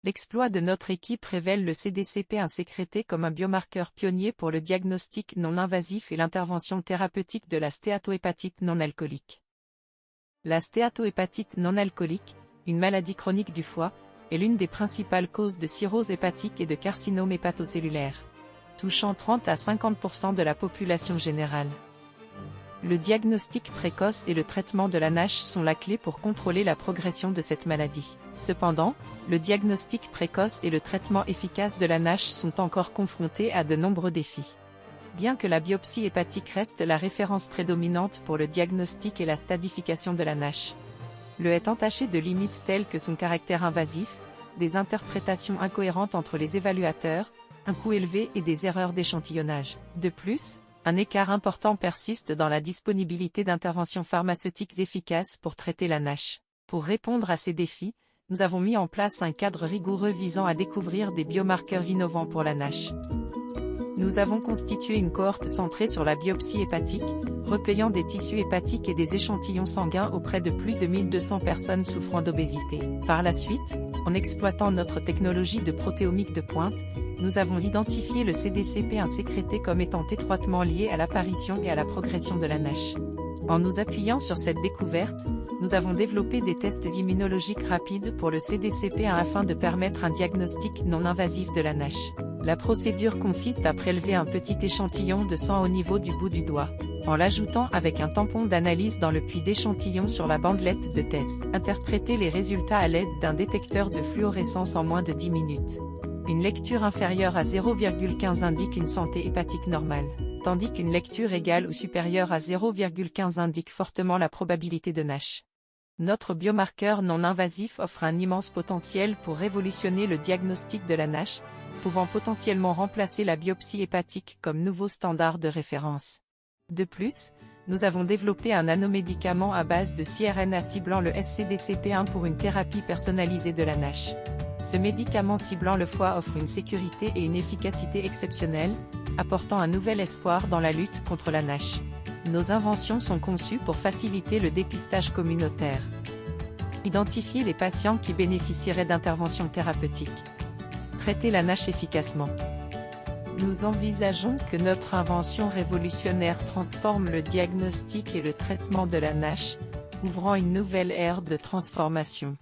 L'exploit de notre équipe révèle le CDCP1 sécrété comme un biomarqueur pionnier pour le diagnostic non invasif et l'intervention thérapeutique de la stéatohépatite non alcoolique. La stéatohépatite non alcoolique, une maladie chronique du foie, est l'une des principales causes de cirrhose hépatique et de carcinome hépatocellulaire, touchant 30 à 50% de la population générale. Le diagnostic précoce et le traitement de la NASH sont la clé pour contrôler la progression de cette maladie. Cependant, le diagnostic précoce et le traitement efficace de la NASH sont encore confrontés à de nombreux défis. Bien que la biopsie hépatique reste la référence prédominante pour le diagnostic et la stadification de la NASH, le est entaché de limites telles que son caractère invasif, des interprétations incohérentes entre les évaluateurs, un coût élevé et des erreurs d'échantillonnage. De plus, un écart important persiste dans la disponibilité d'interventions pharmaceutiques efficaces pour traiter la NASH. Pour répondre à ces défis, nous avons mis en place un cadre rigoureux visant à découvrir des biomarqueurs innovants pour la NASH. Nous avons constitué une cohorte centrée sur la biopsie hépatique, recueillant des tissus hépatiques et des échantillons sanguins auprès de plus de 1200 personnes souffrant d'obésité. Par la suite, en exploitant notre technologie de protéomique de pointe, nous avons identifié le CDCP1 sécrété comme étant étroitement lié à l'apparition et à la progression de la NASH. En nous appuyant sur cette découverte, nous avons développé des tests immunologiques rapides pour le CDCP1 afin de permettre un diagnostic non invasif de la NASH. La procédure consiste à prélever un petit échantillon de sang au niveau du bout du doigt, en l'ajoutant avec un tampon d'analyse dans le puits d'échantillon sur la bandelette de test. Interpréter les résultats à l'aide d'un détecteur de fluorescence en moins de 10 minutes. Une lecture inférieure à 0,15 indique une santé hépatique normale, tandis qu'une lecture égale ou supérieure à 0,15 indique fortement la probabilité de NASH. Notre biomarqueur non invasif offre un immense potentiel pour révolutionner le diagnostic de la NASH, pouvant potentiellement remplacer la biopsie hépatique comme nouveau standard de référence. De plus, nous avons développé un nanomédicament à base de siRNA ciblant le SCDCP1 pour une thérapie personnalisée de la NASH. Ce médicament ciblant le foie offre une sécurité et une efficacité exceptionnelles, apportant un nouvel espoir dans la lutte contre la NASH. Nos inventions sont conçues pour faciliter le dépistage communautaire. Identifier les patients qui bénéficieraient d'interventions thérapeutiques. Traiter la NASH efficacement. Nous envisageons que notre invention révolutionnaire transforme le diagnostic et le traitement de la NASH, ouvrant une nouvelle ère de transformation.